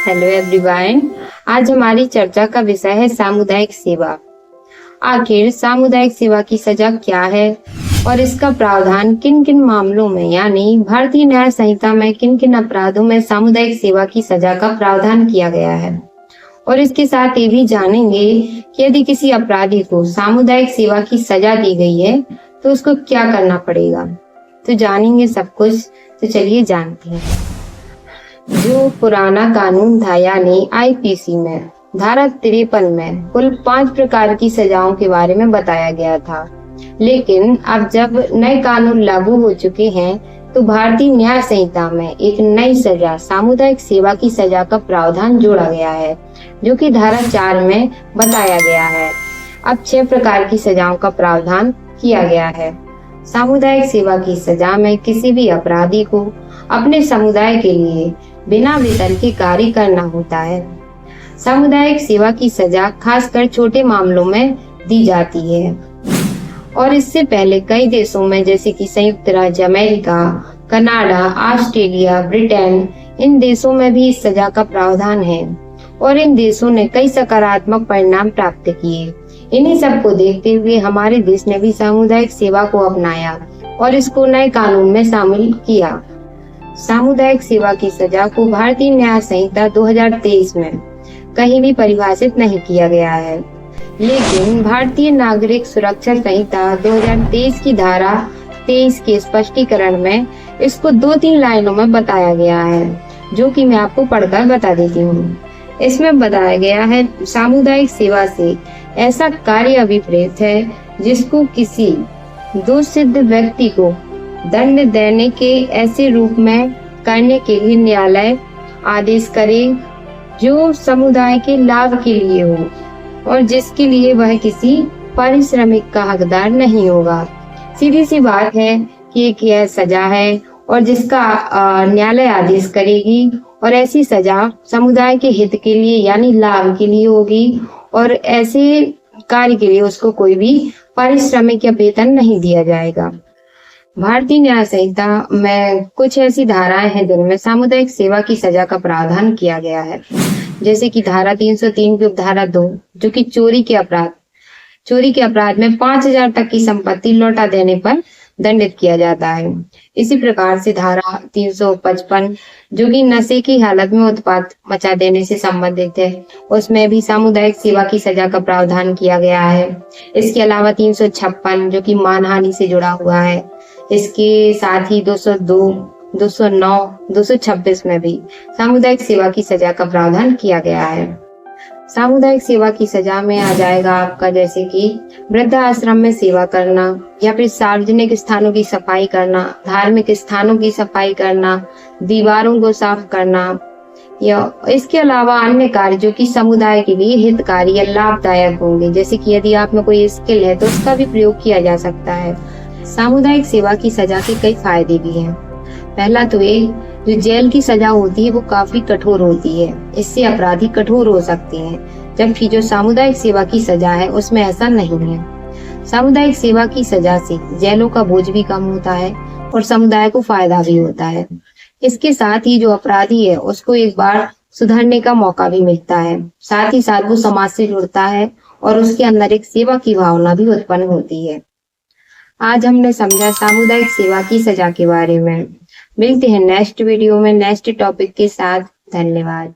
Hello everyone. आज हमारी चर्चा का विषय है सामुदायिक सेवा। आखिर सामुदायिक सेवा की सजा क्या है और इसका प्रावधान किन किन मामलों में यानी भारतीय न्याय संहिता में किन किन अपराधों में सामुदायिक सेवा की सजा का प्रावधान किया गया है। और इसके साथ ये भी जानेंगे कि यदि किसी अपराधी को सामुदायिक सेवा की सजा दी गई है तो उसको क्या करना पड़ेगा। तो जानेंगे सब कुछ, तो चलिए जानते हैं। जो पुराना कानून था यानी आईपीसी में धारा 53 में कुल 5 प्रकार की सजाओं के बारे में बताया गया था, लेकिन अब जब नए कानून लागू हो चुके हैं तो भारतीय न्याय संहिता में एक नई सजा सामुदायिक सेवा की सजा का प्रावधान जोड़ा गया है, जो कि धारा 4 में बताया गया है। अब 6 प्रकार की सजाओं का प्रावधान किया गया है। सामुदायिक सेवा की सजा में किसी भी अपराधी को अपने समुदाय के लिए बिना वेतन के कार्य करना होता है। सामुदायिक सेवा की सजा खासकर छोटे मामलों में दी जाती है और इससे पहले कई देशों में जैसे कि संयुक्त राज्य अमेरिका, कनाडा, ऑस्ट्रेलिया, ब्रिटेन, इन देशों में भी इस सजा का प्रावधान है और इन देशों ने कई सकारात्मक परिणाम प्राप्त किए। इन्हीं सब को देखते हुए हमारे देश ने भी सामुदायिक सेवा को अपनाया और इसको नए कानून में शामिल किया। सामुदायिक सेवा की सजा को भारतीय न्याय संहिता 2023 में कहीं भी परिभाषित नहीं किया गया है, लेकिन भारतीय नागरिक सुरक्षा संहिता 2023 की धारा 23 के स्पष्टीकरण में इसको 2-3 लाइनों में बताया गया है, जो कि मैं आपको पढ़कर बता देती हूँ। इसमें बताया गया है, सामुदायिक सेवा से ऐसा कार्य अभिप्रेत है जिसको किसी दोषसिद्ध व्यक्ति को दंड देने के ऐसे रूप में करने के लिए न्यायालय आदेश करे जो समुदाय के लाभ के लिए हो और जिसके लिए वह किसी पारिश्रमिक का हकदार नहीं होगा। सीधी सी बात है कि एक यह सजा है और जिसका न्यायालय आदेश करेगी और ऐसी सजा समुदाय के हित के लिए यानी लाभ के लिए होगी और ऐसे कार्य के लिए उसको कोई भी पारिश्रमिक या वेतन नहीं दिया जाएगा। भारतीय न्याय संहिता में कुछ ऐसी धाराएं हैं जिनमें सामुदायिक सेवा की सजा का प्रावधान किया गया है, जैसे कि धारा 303 की उपधारा 2 जो कि चोरी के अपराध में 5,000 तक की संपत्ति लौटा देने पर दंडित किया जाता है। इसी प्रकार से धारा 355 जो कि नशे की हालत में उत्पात मचा देने से संबंधित है, उसमें भी सामुदायिक सेवा की सजा का प्रावधान किया गया है। इसके अलावा 356 जो कि मानहानि से जुड़ा हुआ है, इसके साथ ही 202, 209, 226 में भी सामुदायिक सेवा की सजा का प्रावधान किया गया है। सामुदायिक सेवा की सजा में आ जाएगा आपका जैसे कि वृद्धाश्रम में सेवा करना या फिर सार्वजनिक स्थानों की सफाई करना, धार्मिक स्थानों की सफाई करना, दीवारों को साफ करना, या इसके अलावा अन्य कार्य जो कि समुदाय के लिए हितकारी या लाभदायक होंगे, जैसे कि यदि आप में कोई स्किल है तो उसका भी प्रयोग किया जा सकता है। सामुदायिक सेवा की सजा के कई फायदे भी हैं। पहला तो ये जो जेल की सजा होती है वो काफी कठोर होती है, इससे अपराधी कठोर हो सकते हैं, जबकि जो सामुदायिक सेवा की सजा है उसमें ऐसा नहीं है। सामुदायिक सेवा की सजा से जेलों का बोझ भी कम होता है और समुदाय को फायदा भी होता है। इसके साथ ही जो अपराधी है उसको एक बार सुधरने का मौका भी मिलता है, साथ ही साथ वो समाज से जुड़ता है और उसके अंदर एक सेवा की भावना भी उत्पन्न होती है। आज हमने समझा सामुदायिक सेवा की सजा के बारे में। मिलते हैं नेक्स्ट वीडियो में नेक्स्ट टॉपिक के साथ। धन्यवाद।